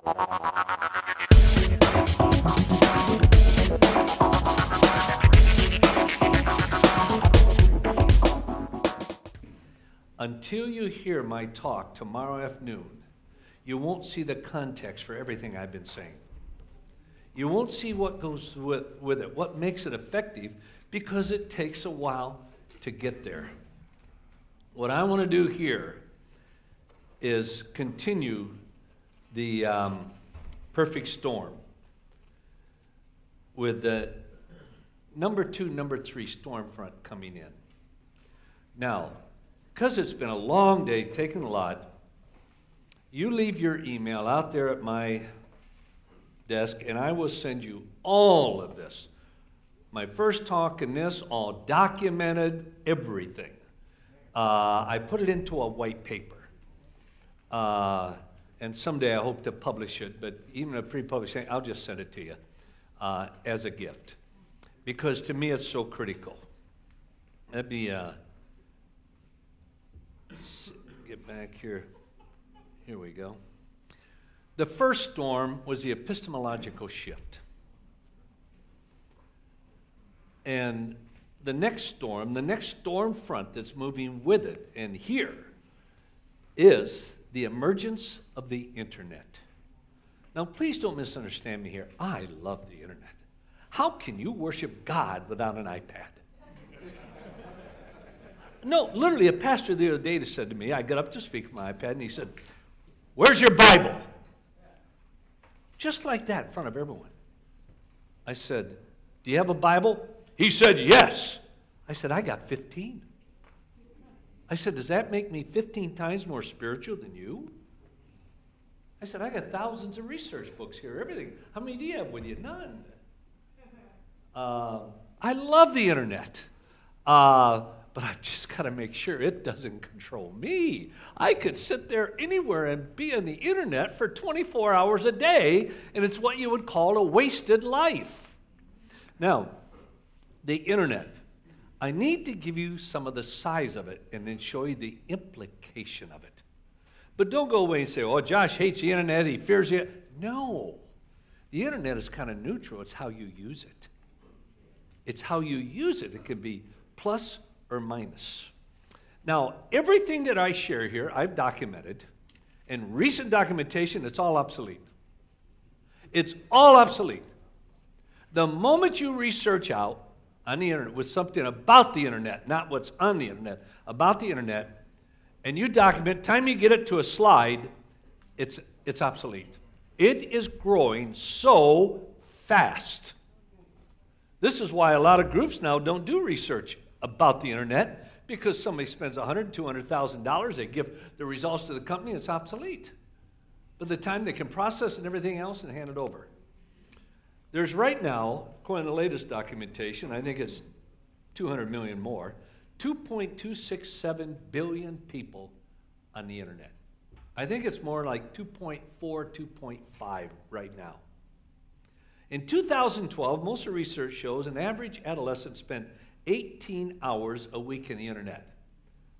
Until you hear my talk tomorrow afternoon, you won't see the context for everything I've been saying. You won't see what goes with it, what makes it effective, because it takes a while to get there. What I want to do here is continue the perfect storm with the number 2, number 3 storm front coming in. Now, because it's been a long day, taking a lot, you leave your email out there at my desk, and I will send you all of this. My first talk and this, all documented, everything. I put it into a white paper. And someday I hope to publish it, but even a pre-published thing, I'll just send it to you as a gift. Because to me it's so critical. That'd be, get back here. Here we go. The first storm was the epistemological shift. And the next storm front that's moving with it, and here, is the emergence of the internet. Now, please don't misunderstand me here. I love the internet. How can you worship God without an iPad? No, literally, a pastor the other day said to me, I got up to speak from my iPad, and he said, "Where's your Bible?" Just like that in front of everyone. I said, "Do you have a Bible?" He said, "Yes." I said, "I got 15. I said, "Does that make me 15 times more spiritual than you?" I said, "I got thousands of research books here, everything. How many do you have with you?" None. I love the internet. But I've just got to make sure it doesn't control me. I could sit there anywhere and be on the internet for 24 hours a day, and it's what you would call a wasted life. Now, the internet. I need to give you some of the size of it and then show you the implication of it. But don't go away and say, "Oh, Josh hates the internet, he fears it." No. The internet is kind of neutral. It's how you use it. It's how you use it. It can be plus or minus. Now, everything that I share here, I've documented. In recent documentation, it's all obsolete. It's all obsolete. The moment you research out on the internet with something about the internet, not what's on the internet, about the internet, and you document, time you get it to a slide, it's obsolete. It is growing so fast. This is why a lot of groups now don't do research about the internet, because somebody spends $100,000, $200,000, they give the results to the company, it's obsolete. By the time they can process and everything else and hand it over. There's right now, according to the latest documentation, I think it's 200 million more, 2.267 billion people on the internet. I think it's more like 2.4, 2.5 right now. In 2012, most of the research shows an average adolescent spent 18 hours a week in the internet.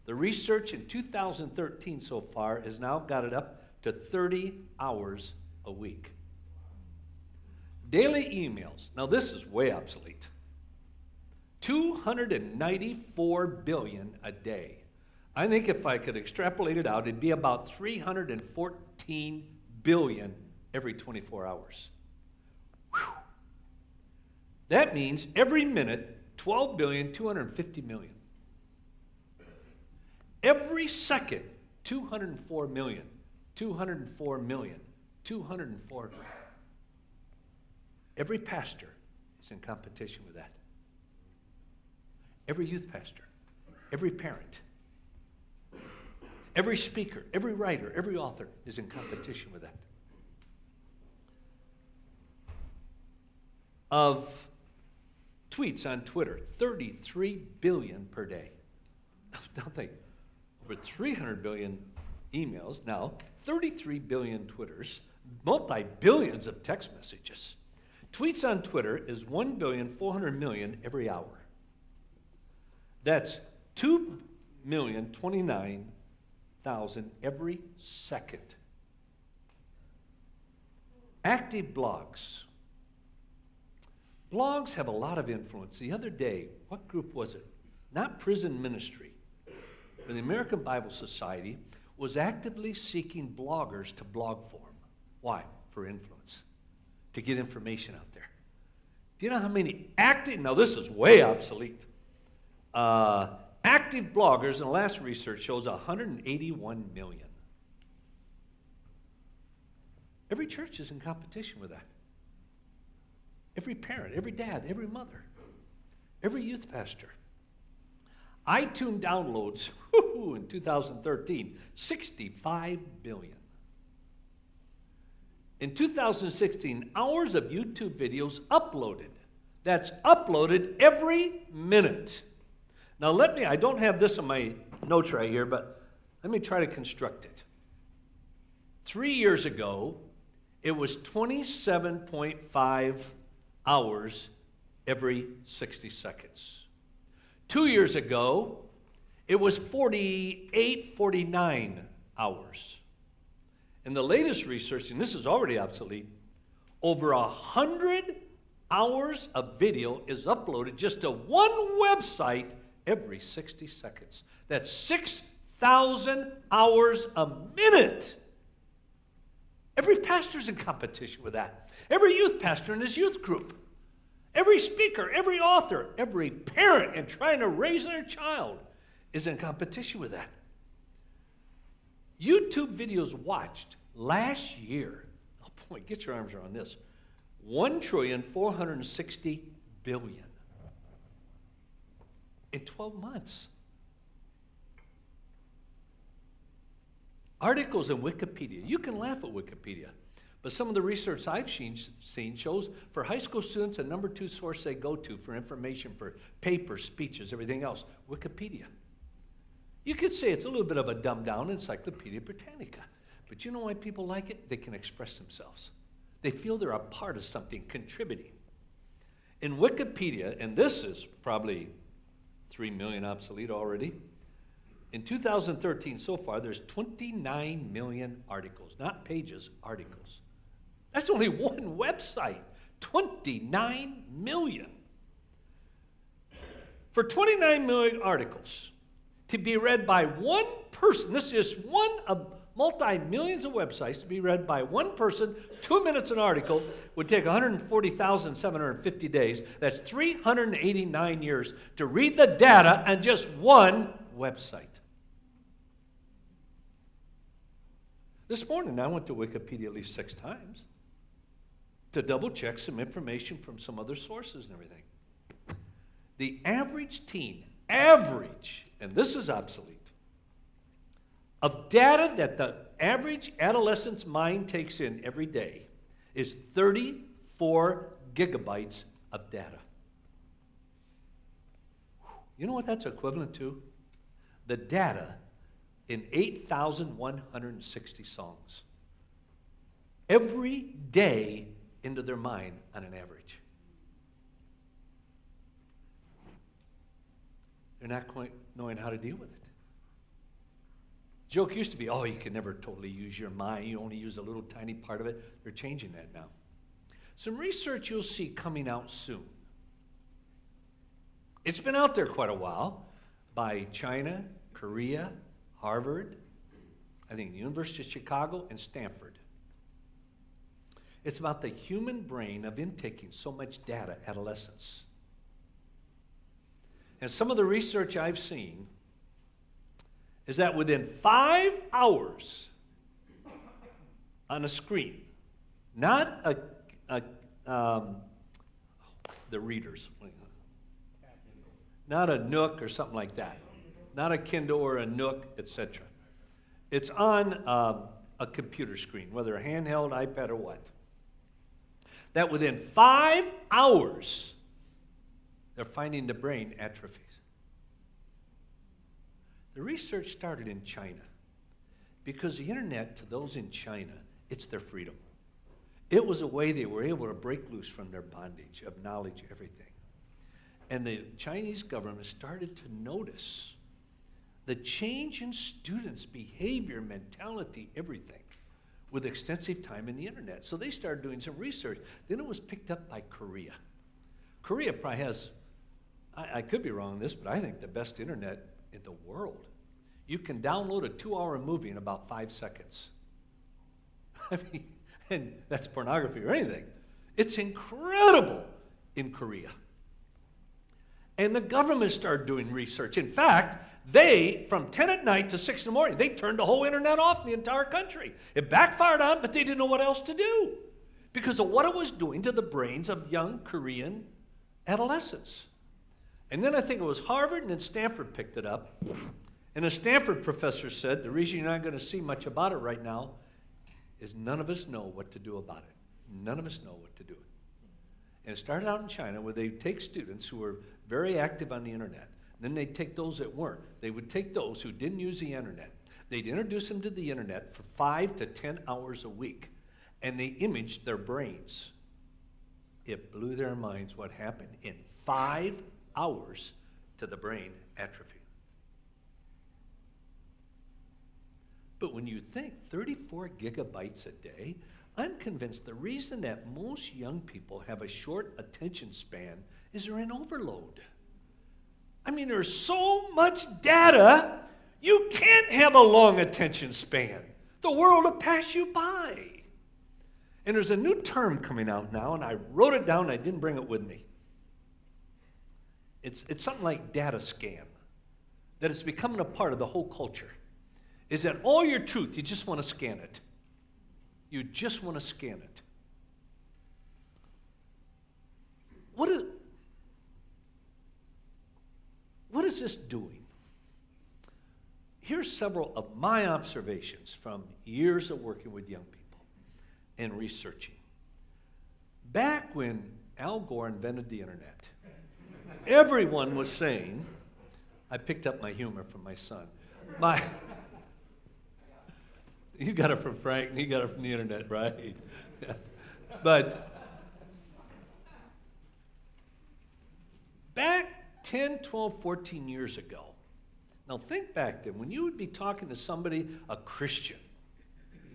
The research in 2013 so far has now got it up to 30 hours a week. Daily emails. Now this is way obsolete. 294 billion a day. I think if I could extrapolate it out, it'd be about 314 billion every 24 hours. Whew. That means every minute, 12 billion, 250 million. Every second, 204 million, 204 million, 204. Every pastor is in competition with that. Every youth pastor, every parent, every speaker, every writer, every author is in competition with that. Of tweets on Twitter, 33 billion per day. Now think, over 300 billion emails, now 33 billion Twitters, multi-billions of text messages. Tweets on Twitter is 1,400,000,000 every hour. That's 2,029,000 every second. Active blogs. Blogs have a lot of influence. The other day, what group was it? Not Prison Ministry, but the American Bible Society was actively seeking bloggers to blog for them. Why? For influence, to get information out there. Do you know how many active, now this is way obsolete, active bloggers, and the last research shows 181 million. Every church is in competition with that. Every parent, every dad, every mother, every youth pastor. iTunes downloads in 2013, 65 billion. In 2016, hours of YouTube videos uploaded. That's uploaded every minute. Now I don't have this in my notes right here, but let me try to construct it. 3 years ago, it was 27.5 hours every 60 seconds. 2 years ago, it was 49 hours. In the latest research, and this is already obsolete, over 100 hours of video is uploaded just to one website every 60 seconds. That's 6,000 hours a minute. Every pastor's in competition with that. Every youth pastor in his youth group. Every speaker, every author, every parent in trying to raise their child is in competition with that. YouTube videos watched last year, oh boy, get your arms around this, 1,460,000,000,000 in 12 months. Articles in Wikipedia. You can laugh at Wikipedia, but some of the research I've seen shows for high school students, the number 2 source they go to for information, for papers, speeches, everything else, Wikipedia. You could say it's a little bit of a dumbed-down Encyclopedia Britannica, but you know why people like it? They can express themselves. They feel they're a part of something, contributing. In Wikipedia, and this is probably 3 million obsolete already, in 2013 so far, there's 29 million articles, not pages, articles. That's only one website, 29 million. For 29 million articles to be read by one person, this is one of multi-millions of websites to be read by one person, 2 minutes an article, would take 140,750 days. That's 389 years to read the data on just one website. This morning, I went to Wikipedia at least 6 times to double check some information from some other sources and everything. The average teen, and this is obsolete, of data that the average adolescent's mind takes in every day is 34 gigabytes of data. You know what that's equivalent to? The data in 8,160 songs. Every day into their mind on an average. They're not quite knowing how to deal with it. Joke used to be, oh, you can never totally use your mind. You only use a little tiny part of it. They're changing that now. Some research you'll see coming out soon. It's been out there quite a while by China, Korea, Harvard, I think the University of Chicago, and Stanford. It's about the human brain of intaking so much data at adolescence. And some of the research I've seen is that within 5 hours on a screen, not the readers, not a Nook or something like that, not a Kindle or a Nook, etc. It's on a computer screen, whether a handheld, iPad, or what. That within 5 hours, they're finding the brain atrophies. The research started in China because the internet, to those in China, it's their freedom. It was a way they were able to break loose from their bondage of knowledge, everything. And the Chinese government started to notice the change in students' behavior, mentality, everything, with extensive time in the internet. So they started doing some research. Then it was picked up by Korea. Korea probably has, I could be wrong on this, but I think the best internet in the world. You can download a 2-hour movie in about 5 seconds. I mean, and that's pornography or anything. It's incredible in Korea. And the government started doing research. In fact, they, from 10 at night to 6 in the morning, they turned the whole internet off in the entire country. It backfired on them, but they didn't know what else to do because of what it was doing to the brains of young Korean adolescents. And then I think it was Harvard and then Stanford picked it up. And a Stanford professor said, the reason you're not going to see much about it right now is none of us know what to do about it. None of us know what to do. And it started out in China where they'd take students who were very active on the internet. Then they'd take those that weren't. They would take those who didn't use the internet. They'd introduce them to the internet for 5 to 10 hours a week. And they imaged their brains. It blew their minds what happened in 5 hours to the brain atrophy. But when you think 34 gigabytes a day, I'm convinced the reason that most young people have a short attention span is they're in overload. I mean, there's so much data, you can't have a long attention span. The world will pass you by. And there's a new term coming out now, and I wrote it down, I didn't bring it with me. It's something like data scan, that it's becoming a part of the whole culture. Is that all your truth, you just want to scan it. You just want to scan it. What is this doing? Here's several of my observations from years of working with young people and researching. Back when Al Gore invented the internet, everyone was saying, I picked up my humor from my son. You got it from Frank, and he got it from the internet, right? But back 10, 12, 14 years ago, now think back then, when you would be talking to somebody, a Christian,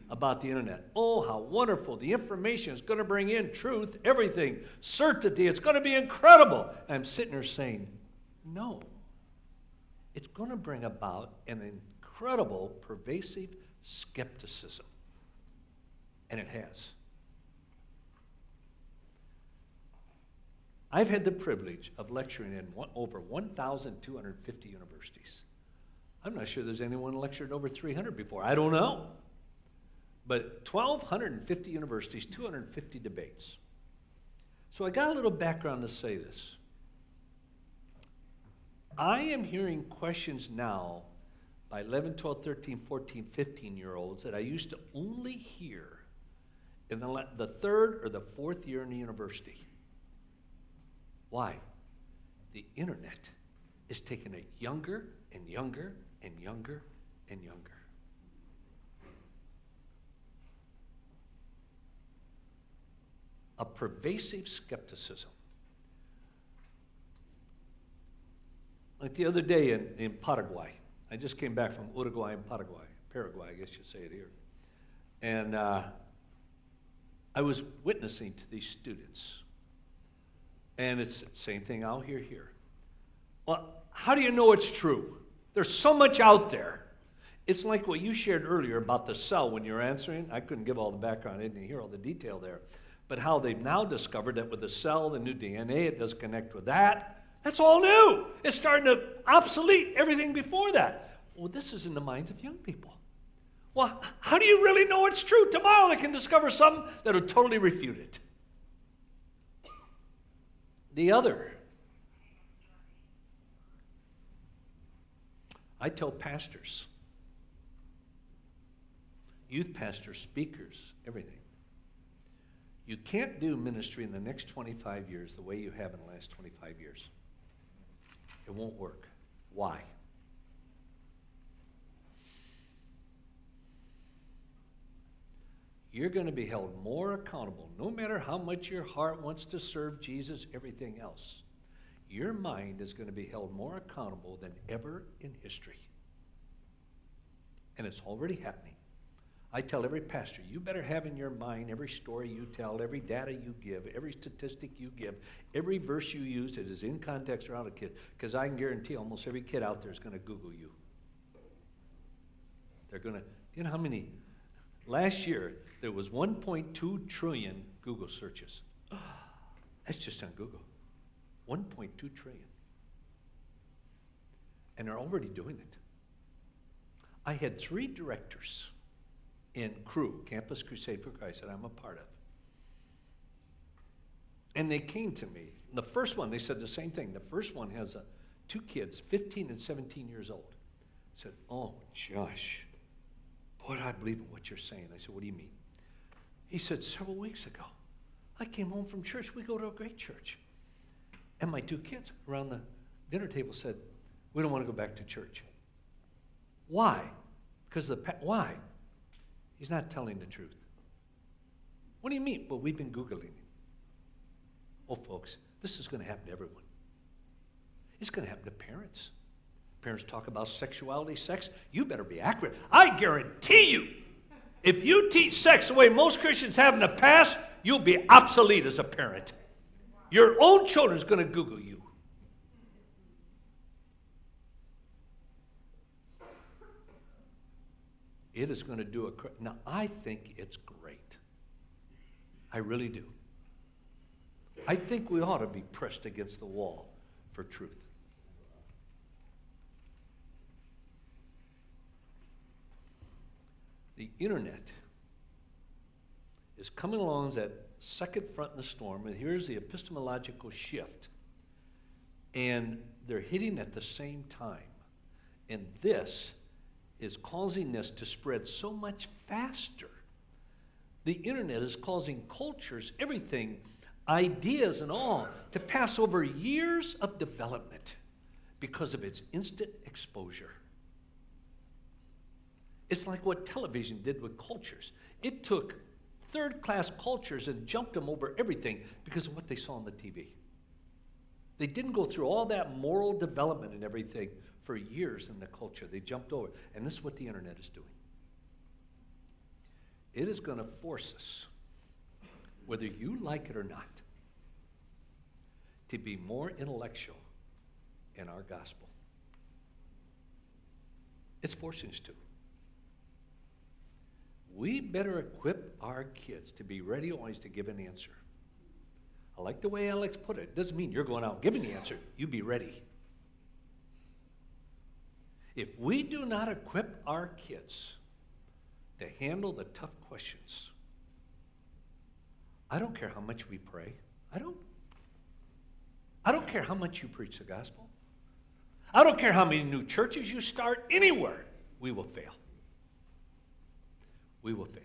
about the internet, oh, how wonderful, the information is going to bring in truth, everything, certainty, it's going to be incredible. And I'm sitting there saying, no, it's going to bring about an incredible, pervasive skepticism. And it has. I've had the privilege of lecturing in over 1,250 universities. I'm not sure there's anyone lectured over 300 before. I don't know. But 1,250 universities, 250 debates. So I got a little background to say this. I am hearing questions now by 11, 12, 13, 14, 15-year-olds that I used to only hear in the third or the fourth year in the university. Why? The internet is taking it younger and younger and younger and younger. A pervasive skepticism. Like the other day in Paraguay, I just came back from Uruguay and Paraguay, I guess you'd say it here. And I was witnessing to these students. And it's the same thing I'll hear here. Well, how do you know it's true? There's so much out there. It's like what you shared earlier about the cell when you were answering. I couldn't give all the background, I didn't hear all the detail there. But how they've now discovered that with the cell, the new DNA, it does connect with that. That's all new. It's starting to obsolete everything before that. Well, this is in the minds of young people. Well, how do you really know it's true? Tomorrow they can discover something that will totally refute it. The other, I tell pastors, youth pastors, speakers, everything. You can't do ministry in the next 25 years the way you have in the last 25 years. It won't work. Why? You're going to be held more accountable, no matter how much your heart wants to serve Jesus, everything else. Your mind is going to be held more accountable than ever in history. And it's already happening. I tell every pastor, you better have in your mind every story you tell, every data you give, every statistic you give, every verse you use that is in context around a kid, because I can guarantee almost every kid out there is going to Google you. They're going to, you know how many, last year there was 1.2 trillion Google searches. That's just on Google. 1.2 trillion. And they're already doing it. I had 3 directors in CRU, Campus Crusade for Christ, that I'm a part of. And they came to me. The first one, they said the same thing. The first one has 2 kids, 15 and 17 years old. I said, oh, Josh, boy, I believe in what you're saying. I said, what do you mean? He said, several weeks ago, I came home from church. We go to a great church. And my 2 kids around the dinner table said, we don't want to go back to church. Why? Because why? He's not telling the truth. What do you mean? Well, we've been Googling him. Oh, folks, this is going to happen to everyone. It's going to happen to parents. Parents talk about sexuality, sex. You better be accurate. I guarantee you, if you teach sex the way most Christians have in the past, you'll be obsolete as a parent. Your own children's going to Google you. It is going to do a... Now, I think it's great. I really do. I think we ought to be pressed against the wall for truth. The internet is coming along as that second front in the storm, and here's the epistemological shift. And they're hitting at the same time. And this is causing this to spread so much faster. The internet is causing cultures, everything, ideas and all, to pass over years of development because of its instant exposure. It's like what television did with cultures. It took third-class cultures and jumped them over everything because of what they saw on the TV. They didn't go through all that moral development and everything for years in the culture. They jumped over. And this is what the internet is doing. It is going to force us, whether you like it or not, to be more intellectual in our gospel. It's forcing us to. We better equip our kids to be ready always to give an answer. I like the way Alex put it. It doesn't mean you're going out giving the answer. You be ready. If we do not equip our kids to handle the tough questions, I don't care how much we pray. I don't care how much you preach the gospel. I don't care how many new churches you start anywhere. We will fail. We will fail.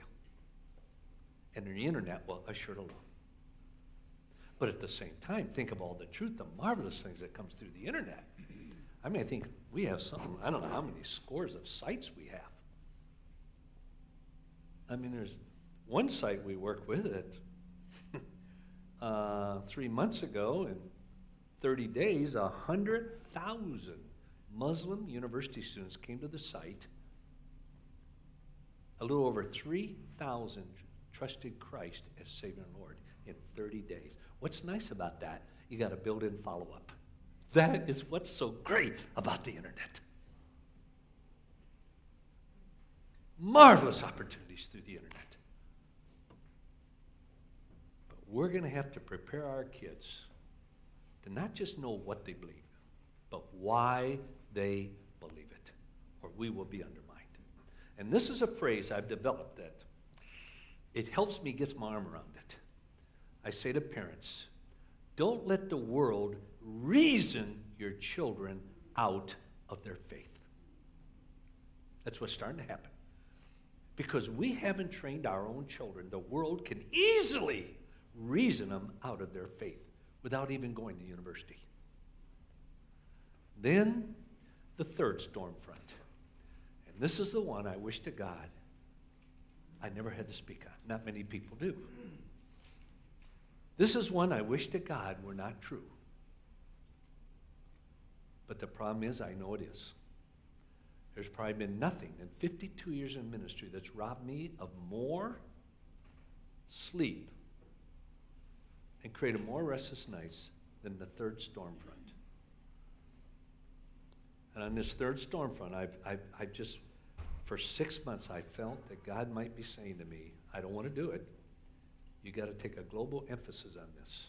And the internet will usher it along. But at the same time, think of all the truth, the marvelous things that comes through the internet. I mean, I think we have something, I don't know how many scores of sites we have. I mean, there's one site we work with that 3 months ago, in 30 days, 100,000 Muslim university students came to the site. A little over 3,000 trusted Christ as Savior and Lord in 30 days. What's nice about that? You got a built-in follow-up. That is what's so great about the internet. Marvelous opportunities through the internet. But we're going to have to prepare our kids to not just know what they believe, but why they believe it, or we will be undermined. And this is a phrase I've developed that it helps me get my arm around it. I say to parents, don't let the world reason your children out of their faith. That's what's starting to happen. Because we haven't trained our own children, the world can easily reason them out of their faith without even going to university. Then, the third storm front. And this is the one I wish to God I never had to speak on. Not many people do. This is one I wish to God were not true. But the problem is, I know it is. There's probably been nothing in 52 years in ministry that's robbed me of more sleep and created more restless nights than the third storm front. And on this third storm front, I've just, for 6 months, I felt that God might be saying to me, I don't want to do it. You got to take a global emphasis on this.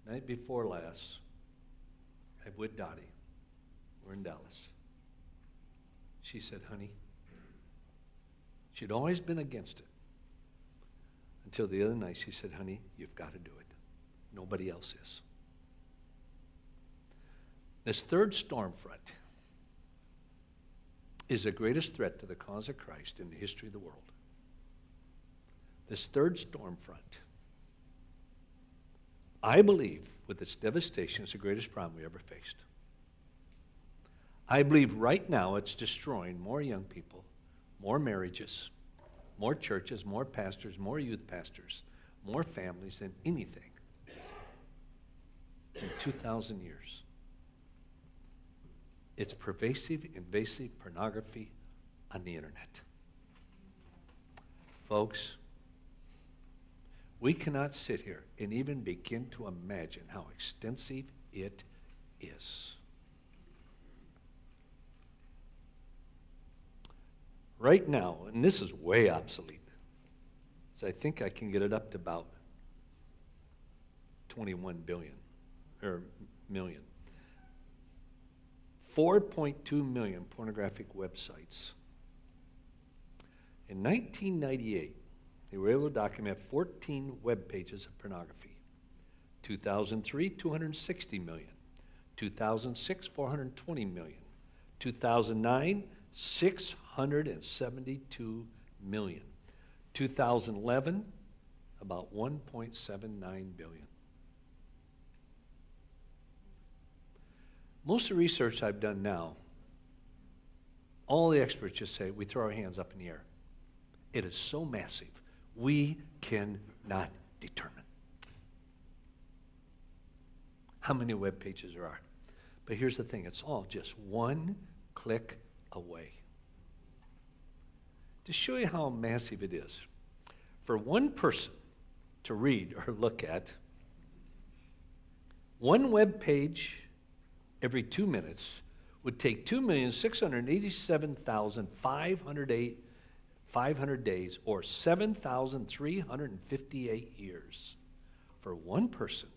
Night before last, I'm with Dottie. We're in Dallas. She said, honey, she'd always been against it. Until the other night, she said, honey, you've got to do it. Nobody else is. This third storm front is the greatest threat to the cause of Christ in the history of the world. This third storm front, I believe, with its devastation, is the greatest problem we ever faced. I believe right now it's destroying more young people, more marriages, more churches, more pastors, more youth pastors, more families than anything in 2,000 years. It's pervasive, invasive pornography on the internet. Folks, we cannot sit here and even begin to imagine how extensive it is. Right now, and this is way obsolete, so I think I can get it up to about 21 billion, or million. 4.2 million pornographic websites. In 1998, they were able to document 14 web pages of pornography. 2003, 260 million. 2006, 420 million. 2009, 672 million. 2011, about 1.79 billion. Most of the research I've done now, all the experts just say we throw our hands up in the air. It is so massive, we cannot determine how many web pages there are. But here's the thing, it's all just one click away. To show you how massive it is, for one person to read or look at one web page every 2 minutes would take 2,687,500 days, or 7,358 years, for one person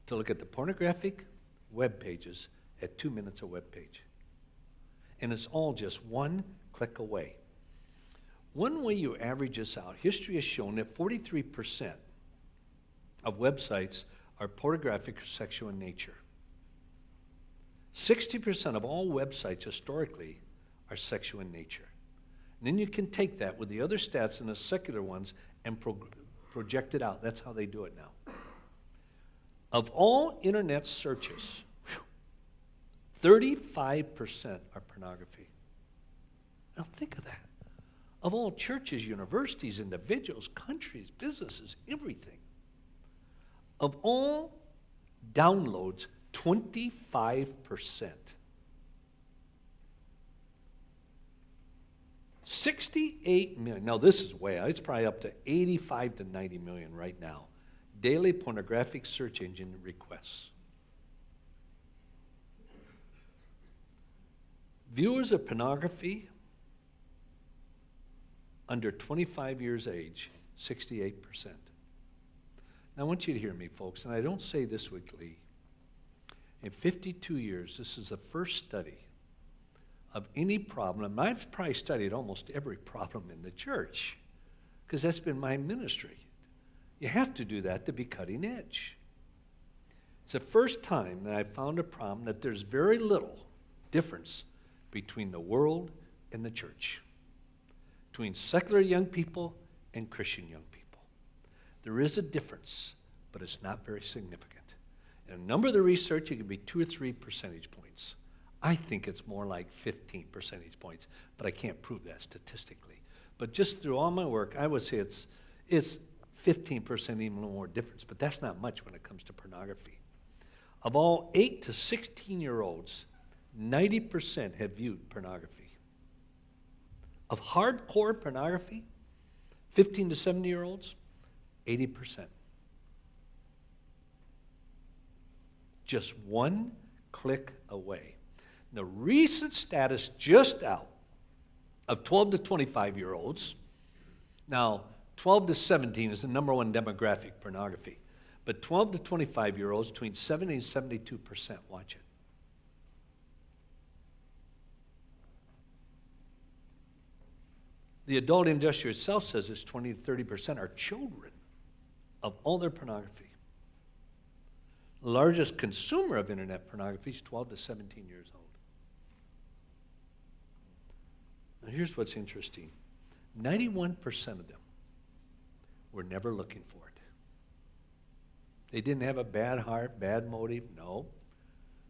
to look at the pornographic web pages at 2 minutes a web page. And it's all just one click away. One way you average this out, history has shown that 43% of websites are pornographic or sexual in nature. 60% of all websites historically are sexual in nature. And then you can take that with the other stats and the secular ones and project it out. That's how they do it now. Of all internet searches, 35% are pornography. Now think of that. Of all churches, universities, individuals, countries, businesses, everything. Of all downloads, 25%. 68 million, now this is way out, it's probably up to 85 to 90 million right now, daily pornographic search engine requests. Viewers of pornography under 25 years age, 68%. Now I want you to hear me, folks, and I don't say this with glee. In 52 years, this is the first study of any problem, and I've probably studied almost every problem in the church, because that's been my ministry. You have to do that to be cutting edge. It's the first time that I found a problem that there's very little difference between the world and the church, between secular young people and Christian young people. There is a difference, but it's not very significant. In a number of the research, it could be 2 or 3 percentage points. I think it's more like 15 percentage points, but I can't prove that statistically. But just through all my work, I would say it's 15%, even more difference, but that's not much when it comes to pornography. Of all 8 to 16-year-olds, 90% have viewed pornography. Of hardcore pornography, 15 to 70-year-olds, 80%. Just one click away. The recent status just out of 12 to 25-year-olds, now 12 to 17 is the number one demographic, pornography, but 12 to 25-year-olds, between 70 and 72% watch it. The adult industry itself says it's 20 to 30% are children of all their pornography. The largest consumer of internet pornography is 12 to 17 years old. Now here's what's interesting. 91% of them were never looking for it. They didn't have a bad heart, bad motive, no.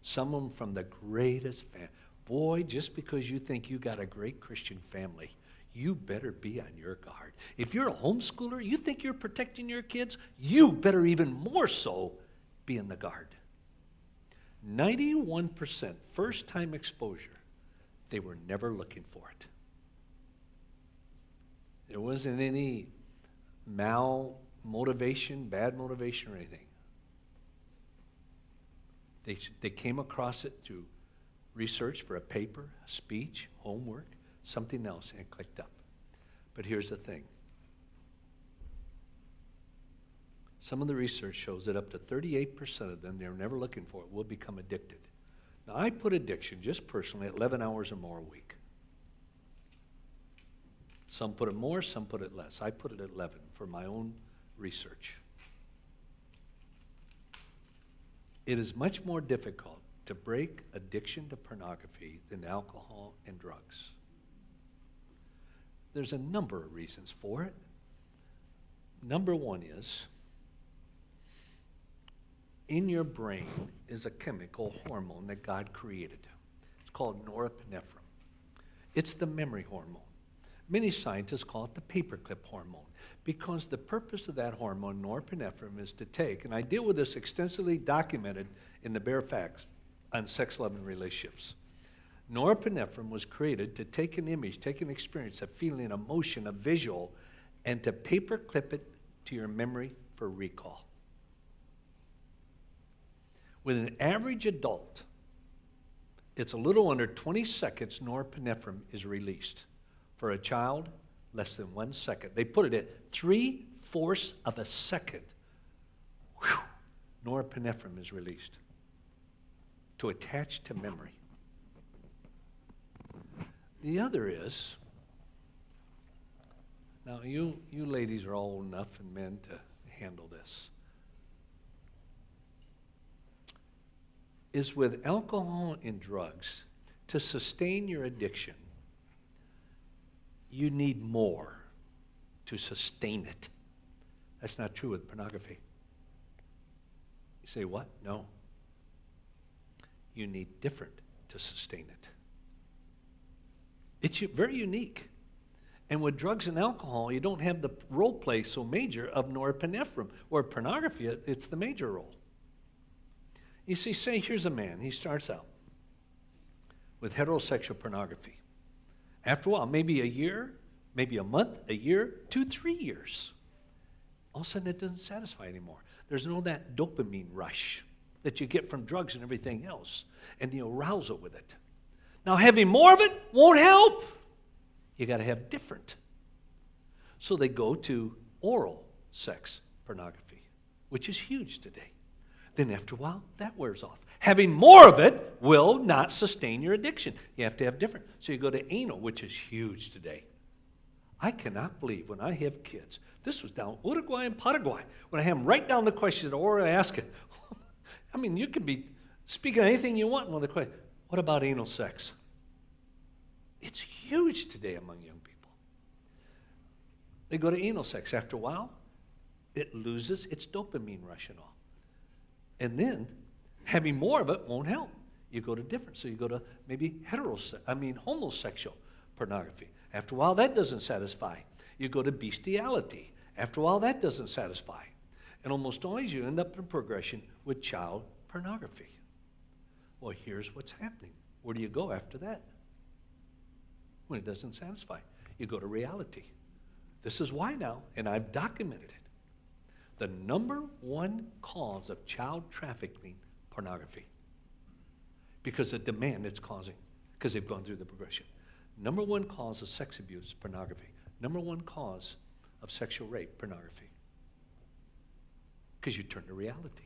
Some of them from the greatest family. Boy, just because you think you got a great Christian family, you better be on your guard. If you're a homeschooler, you think you're protecting your kids, you better even more so be in the guard. 91% first-time exposure, they were never looking for it. There wasn't any motivation, bad motivation or anything. They came across it through research for a paper, a speech, homework, something else, and it clicked up. But here's the thing. Some of the research shows that up to 38% of them, they're never looking for it, will become addicted. Now, I put addiction, just personally, at 11 hours or more a week. Some put it more, some put it less. I put it at 11 for my own research. It is much more difficult to break addiction to pornography than alcohol and drugs. There's a number of reasons for it. Number one is, in your brain is a chemical hormone that God created. It's called norepinephrine. It's the memory hormone. Many scientists call it the paperclip hormone because the purpose of that hormone, norepinephrine, is to take, and I deal with this extensively documented in the Bare Facts on sex, love, and relationships. Norepinephrine was created to take an image, take an experience, a feeling, an emotion, a visual, and to paperclip it to your memory for recall. With an average adult, it's a little under 20 seconds norepinephrine is released. For a child, less than 1 second. They put it at 3/4 of a second. Whew, norepinephrine is released to attach to memory. The other is, now you ladies are all old enough and men to handle this, is with alcohol and drugs, to sustain your addiction, you need more to sustain it. That's not true with pornography. You say, what? No. You need different to sustain it. It's very unique. And with drugs and alcohol, you don't have the role play so major of norepinephrine, or pornography, it's the major role. You see, say here's a man, he starts out with heterosexual pornography. After a while, maybe a year, maybe a month, a year, 2, 3 years, all of a sudden it doesn't satisfy anymore. There's no that dopamine rush that you get from drugs and everything else, and the arousal with it. Now, having more of it won't help. You got to have different. So they go to oral sex pornography, which is huge today. Then after a while, that wears off. Having more of it will not sustain your addiction. You have to have different. So you go to anal, which is huge today. I cannot believe when I have kids, this was down Uruguay and Paraguay, when I have them write down the question or I ask it. I mean, you can be speaking anything you want in the question. What about anal sex? It's huge today among young people. They go to anal sex. After a while, it loses its dopamine rush and all. And then, having more of it won't help. You go to different. So you go to maybe homosexual pornography. After a while, that doesn't satisfy. You go to bestiality. After a while, that doesn't satisfy. And almost always you end up in progression with child pornography. Well, here's what's happening. Where do you go after that? When it doesn't satisfy. You go to reality. This is why now, and I've documented it. The number one cause of child trafficking, pornography. Because of the demand it's causing, because they've gone through the progression. Number one cause of sex abuse, pornography. Number one cause of sexual rape, pornography. Because you turn to reality.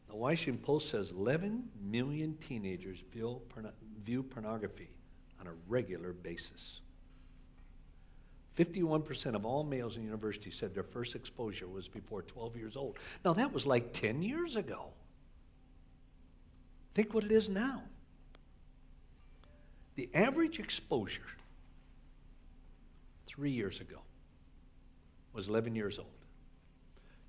The Washington Post says 11 million teenagers view pornography on a regular basis. 51% of all males in universities said their first exposure was before 12 years old. Now, that was like 10 years ago. Think what it is now. The average exposure 3 years ago was 11 years old.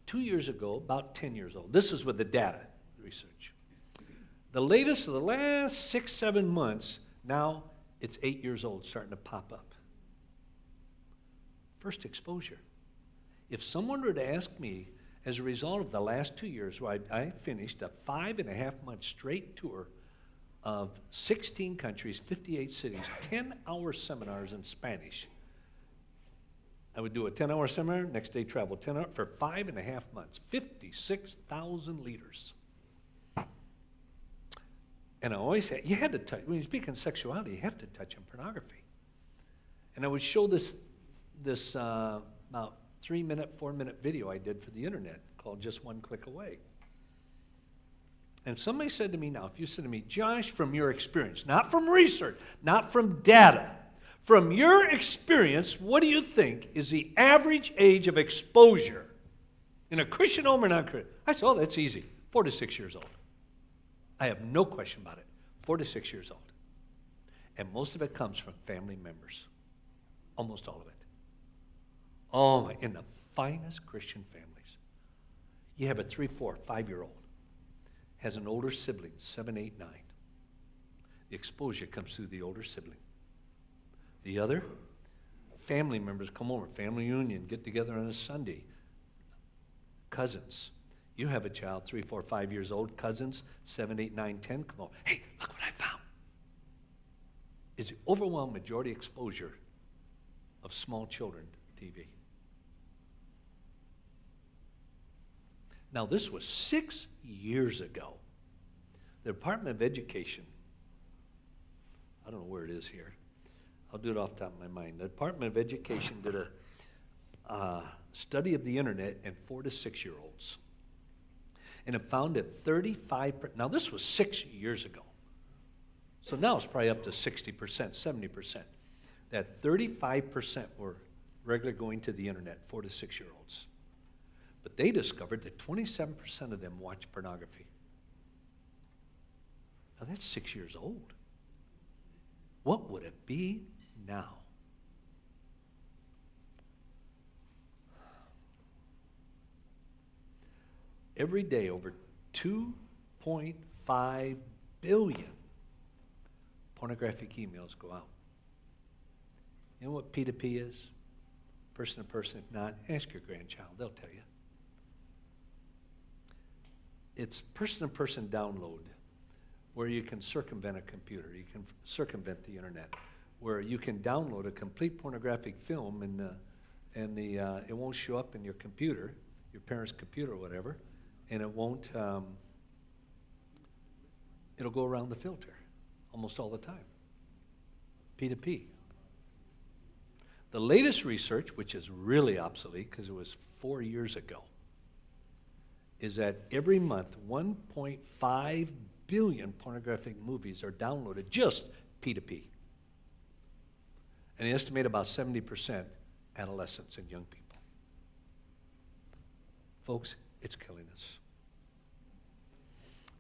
2 years ago, about 10 years old. This is with the data research. The latest of the last 6, 7 months, now it's 8 years old, starting to pop up. First exposure. If someone were to ask me, as a result of the last 2 years, where I finished a 5.5-month straight tour of 16 countries, 58 cities, 10-hour seminars in Spanish. I would do a 10-hour seminar, next day travel 10 hours for 5.5 months, 56,000 leaders. And I always say, you had to touch, when you speak on sexuality, you have to touch on pornography. And I would show this about 3-minute, 4-minute video I did for the internet called Just One Click Away. And somebody said to me now, if you said to me, Josh, from your experience, not from research, not from data, from your experience, what do you think is the average age of exposure in a Christian home or not Christian? I said, oh, that's easy, 4 to 6 years old. I have no question about it, 4 to 6 years old. And most of it comes from family members, almost all of it. Oh, in the finest Christian families. You have a 3, 4, 5-year-old, has an older sibling, 7, 8, 9. The exposure comes through the older sibling. The other, family members come over, family reunion, get together on a Sunday. Cousins. You have a child, 3, 4, 5 years old, cousins, 7, 8, 9, 10, come over. Hey, look what I found. Is the overwhelming majority exposure of small children to TV. Now, this was 6 years ago. The Department of Education, I don't know where it is here. I'll do it off the top of my mind. The Department of Education did a study of the internet in 4 to 6-year-olds. And it found that 35%, now this was 6 years ago. So now it's probably up to 60%, 70%. That 35% were regularly going to the internet, 4 to 6-year-olds. But they discovered that 27% of them watch pornography. Now that's 6 years old. What would it be now? Every day, over 2.5 billion pornographic emails go out. You know what P2P is? Person to person. If not, ask your grandchild. They'll tell you. It's person-to-person download where you can circumvent a computer. You can circumvent the internet, where you can download a complete pornographic film and it won't show up in your computer, your parents' computer or whatever, and it won't, it'll go around the filter almost all the time. P2P. The latest research, which is really obsolete because it was 4 years ago, is that every month 1.5 billion pornographic movies are downloaded, just P2P. And they estimate about 70% adolescents and young people. Folks, it's killing us.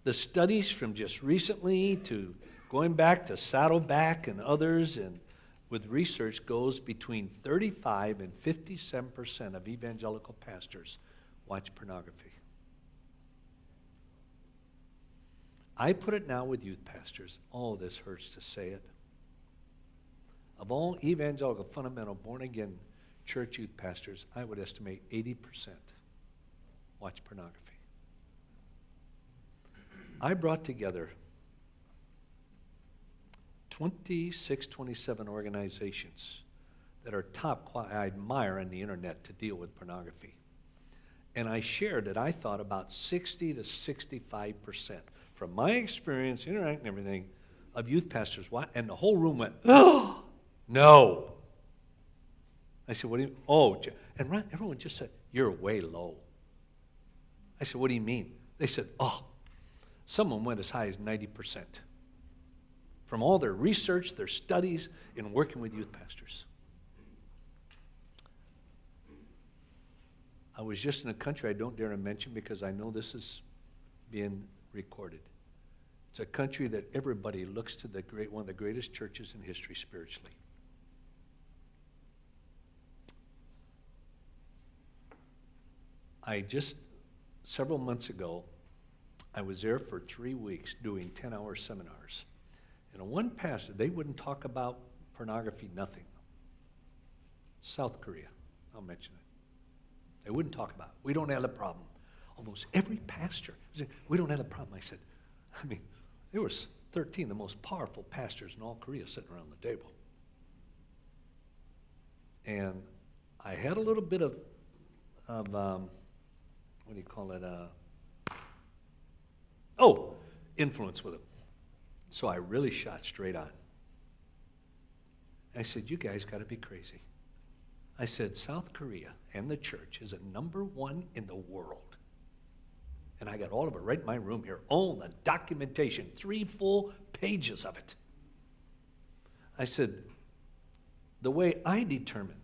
The studies from just recently to going back to Saddleback and others, and with research goes between 35 and 57% of evangelical pastors watch pornography. I put it now with youth pastors. Oh, this hurts to say it. Of all evangelical, fundamental, born-again church youth pastors, I would estimate 80% watch pornography. I brought together 26, 27 organizations that are top, I admire on the internet to deal with pornography. And I shared that I thought about 60 to 65%, from my experience, interacting and everything, of youth pastors, and the whole room went, oh, no. I said, what do you, oh, and everyone just said, you're way low. I said, what do you mean? They said, oh, someone went as high as 90%. From all their research, their studies, in working with youth pastors. I was just in a country I don't dare to mention because I know this is being recorded. It's a country that everybody looks to one of the greatest churches in history spiritually. Several months ago, I was there for 3 weeks doing 10-hour seminars. And one pastor, they wouldn't talk about pornography, nothing. South Korea, I'll mention it. They wouldn't talk about it. We don't have a problem. Almost every pastor said, we don't have a problem. I said, there was 13 of the most powerful pastors in all Korea sitting around the table. And I had a little bit of what do you call it? Influence with them. So I really shot straight on. I said, you guys got to be crazy. I said, South Korea and the church is a #1 in the world. And I got all of it right in my room here. All the documentation, 3 full pages of it. I said, the way I determine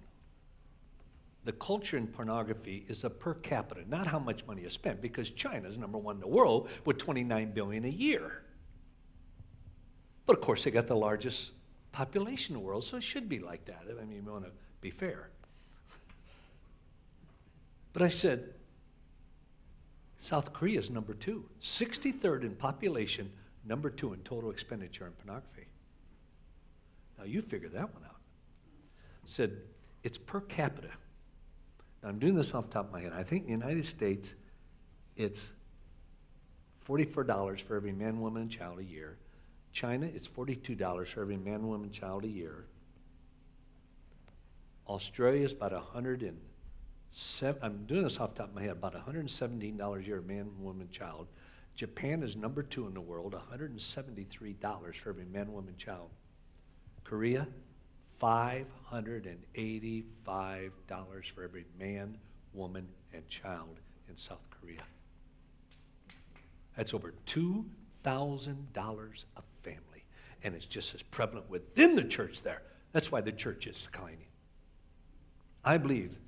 the culture in pornography is a per capita, not how much money is spent, because China is #1 in the world with $29 billion a year. But of course, they got the largest population in the world, so it should be like that. You want to be fair. But I said, South Korea is #2, 63rd in population, #2 in total expenditure on pornography. Now you figure that one out. Said, it's per capita. Now, I'm doing this off the top of my head. I think in the United States, it's $44 for every man, woman, and child a year. China, it's $42 for every man, woman, child a year. Australia is about $107. I'm doing this off the top of my head. About $117 a year, man, woman, child. Japan is #2 in the world, $173 for every man, woman, child. Korea, $585 for every man, woman, and child in South Korea. That's over $2,000 a family. And it's just as prevalent within the church there. That's why the church is declining. I believe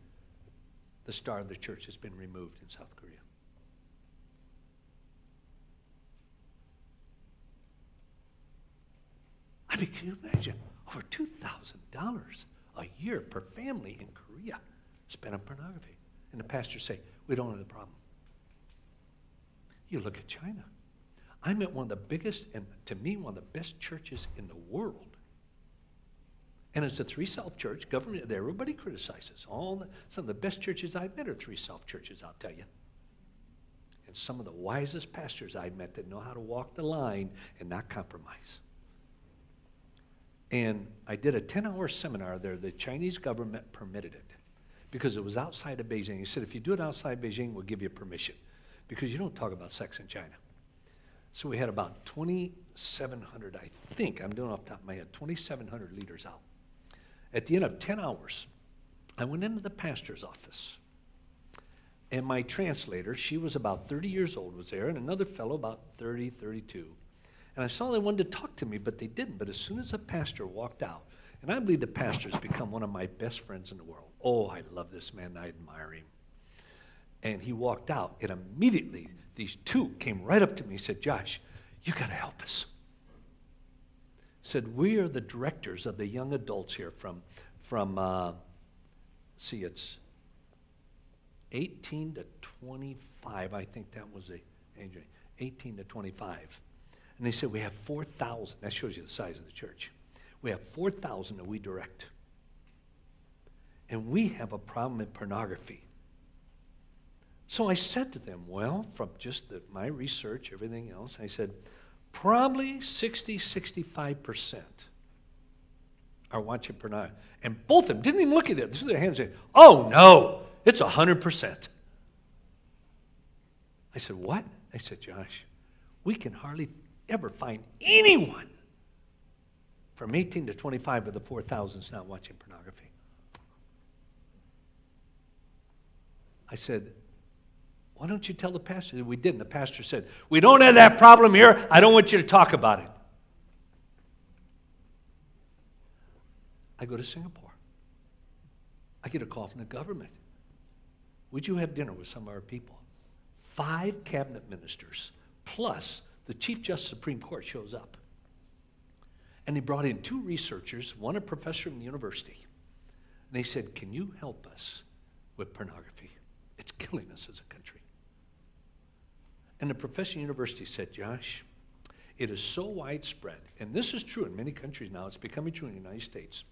the star of the church has been removed in South Korea. Can you imagine? Over $2,000 a year per family in Korea spent on pornography. And the pastors say, we don't have the problem. You look at China. I met one of the biggest, and to me, one of the best churches in the world. And it's a 3 Self church, government, everybody criticizes. Some of the best churches I've met are 3 Self churches, I'll tell you. And some of the wisest pastors I've met that know how to walk the line and not compromise. And I did a 10-hour seminar there. The Chinese government permitted it because it was outside of Beijing. He said, if you do it outside Beijing, we'll give you permission because you don't talk about sex in China. So we had about 2,700, I think, I'm doing off the top of my head, 2,700 leaders out. At the end of 10 hours, I went into the pastor's office. And my translator, she was about 30 years old, was there, and another fellow about 30, 32. And I saw they wanted to talk to me, but they didn't. But as soon as the pastor walked out, and I believe the pastor's become one of my best friends in the world. Oh, I love this man. I admire him. And he walked out, and immediately these 2 came right up to me and said, Josh, you got to help us. Said, we are the directors of the young adults here from it's 18 to 25. I think that was the age, 18 to 25. And they said, we have 4,000. That shows you the size of the church. We have 4,000 that we direct. And we have a problem in pornography. So I said to them, well, from just my research, everything else, I said, probably 65% are watching pornography. And both of them didn't even look at it. They threw their hands and said, oh, no, it's 100%. I said, what? I said, Josh, we can hardly ever find anyone from 18 to 25 of the 4,000 is not watching pornography. I said, why don't you tell the pastor? We didn't. The pastor said, we don't have that problem here. I don't want you to talk about it. I go to Singapore. I get a call from the government. Would you have dinner with some of our people? 5 cabinet ministers, plus the Chief Justice of the Supreme Court shows up. And they brought in 2 researchers, one a professor from the university. And they said, can you help us with pornography? It's killing us as a country. And the professor of the university said, Josh, it is so widespread, and this is true in many countries now, it's becoming true in the United States.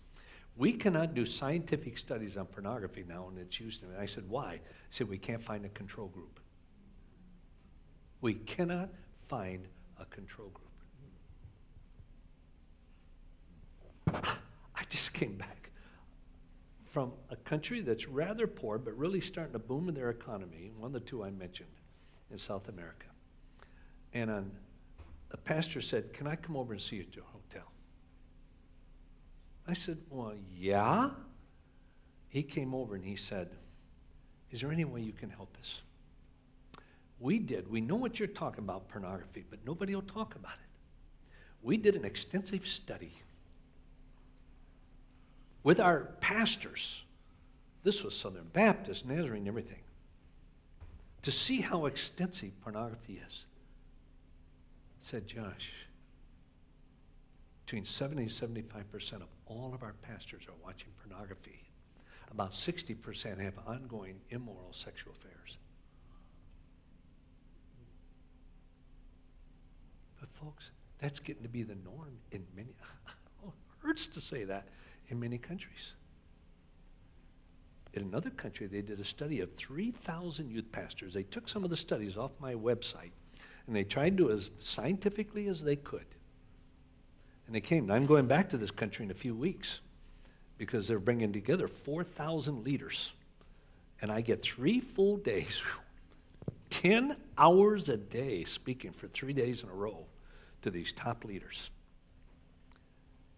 We cannot do scientific studies on pornography now, and it's used. And I said, why? He said, we can't find a control group. We cannot find a control group. I just came back from a country that's rather poor, but really starting to boom in their economy, one of the 2 I mentioned, in South America. And a pastor said, can I come over and see you at your hotel? I said, well, yeah. He came over and he said, is there any way you can help us? We know what you're talking about, pornography, but nobody will talk about it. We did an extensive study with our pastors. This was Southern Baptist, Nazarene, everything, to see how extensive pornography is. Said, Josh, between 70 and 75% of all of our pastors are watching pornography. About 60% have ongoing immoral sexual affairs. But folks, that's getting to be the norm in many, it hurts to say that, in many countries. In another country, they did a study of 3,000 youth pastors. They took some of the studies off my website, and they tried to do it as scientifically as they could. And they came. I'm going back to this country in a few weeks because they're bringing together 4,000 leaders. And I get 3 full days, 10 hours a day speaking for 3 days in a row to these top leaders.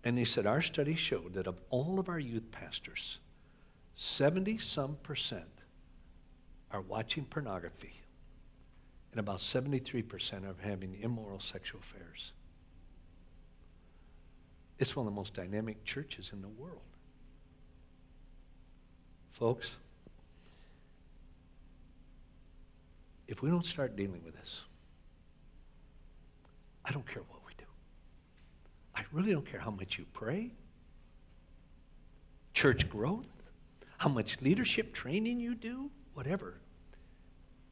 And they said, our study showed that of all of our youth pastors, 70-some% are watching pornography, and about 73% are having immoral sexual affairs. It's one of the most dynamic churches in the world. Folks, if we don't start dealing with this, I don't care what we do. I really don't care how much you pray, church growth, how much leadership training you do, whatever.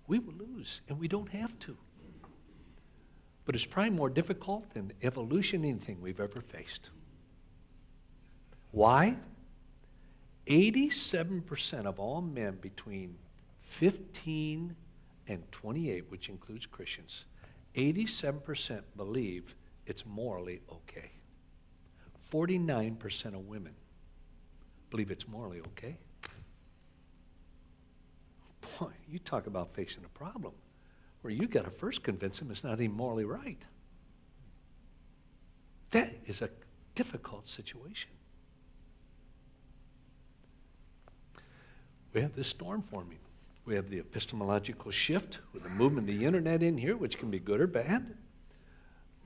We will lose, and we don't have to. But it's probably more difficult than evolution anything we've ever faced. Why? 87% of all men between 15 and 28, which includes Christians, 87% believe it's morally okay. 49% of women believe it's morally okay. Boy, you talk about facing a problem where you got to first convince them it's not even morally right. That is a difficult situation. We have this storm forming. We have the epistemological shift with the movement of the internet in here, which can be good or bad.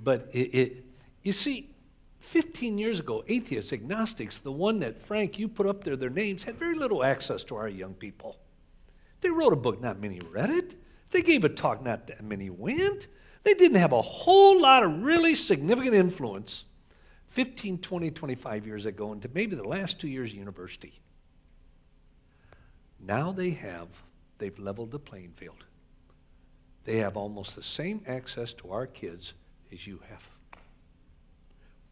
But you see, 15 years ago, atheists, agnostics, the one that, Frank, you put up there, their names, had very little access to our young people. They wrote a book, not many read it. They gave a talk, not that many went. They didn't have a whole lot of really significant influence 15, 20, 25 years ago into maybe the last 2 years of university. Now they've leveled the playing field. They have almost the same access to our kids as you have.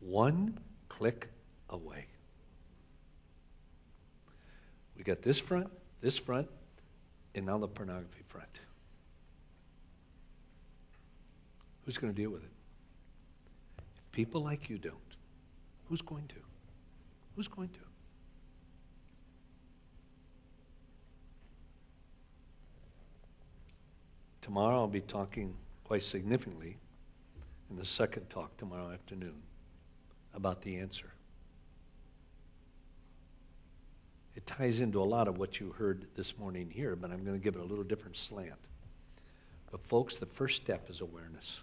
One click away. We got this front, And now the pornography front. Who's going to deal with it? If people like you don't, who's going to? Who's going to? Tomorrow I'll be talking quite significantly in the second talk tomorrow afternoon about the answer. It ties into a lot of what you heard this morning here, but I'm going to give it a little different slant. But folks, the first step is awareness.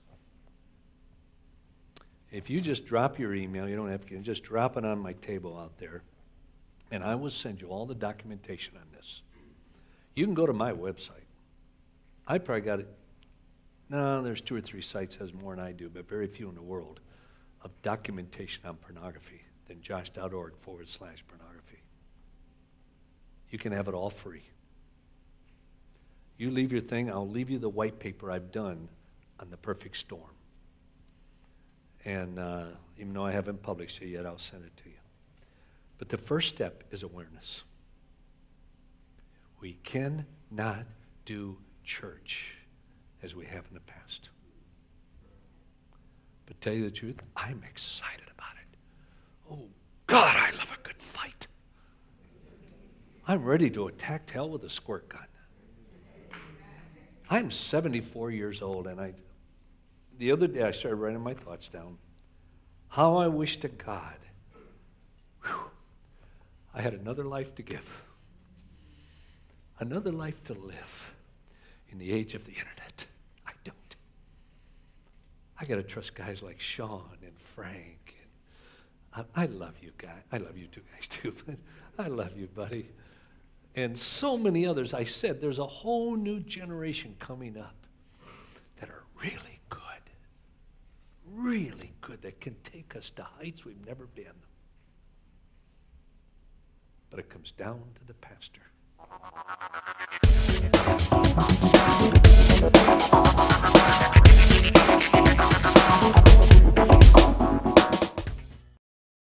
If you just drop your email, you don't have to, just drop it on my table out there, and I will send you all the documentation on this. You can go to my website. I probably got it. No, there's 2 or 3 sites has more than I do, but very few in the world of documentation on pornography than josh.org/pornography. You can have it all free. You leave your thing, I'll leave you the white paper I've done on the perfect storm. And even though I haven't published it yet, I'll send it to you. But the first step is awareness. We cannot do church as we have in the past. But tell you the truth, I'm excited about it. Oh, God, I love a good fight. I'm ready to attack hell with a squirt gun. I'm 74 years old, and the other day I started writing my thoughts down. How I wish to God, I had another life to give. Another life to live in the age of the internet. I don't. I got to trust guys like Sean and Frank. And I love you guys. I love you two guys too, but I love you, buddy. And so many others. I said there's a whole new generation coming up that are really good, that can take us to heights we've never been. But it comes down to the pastor.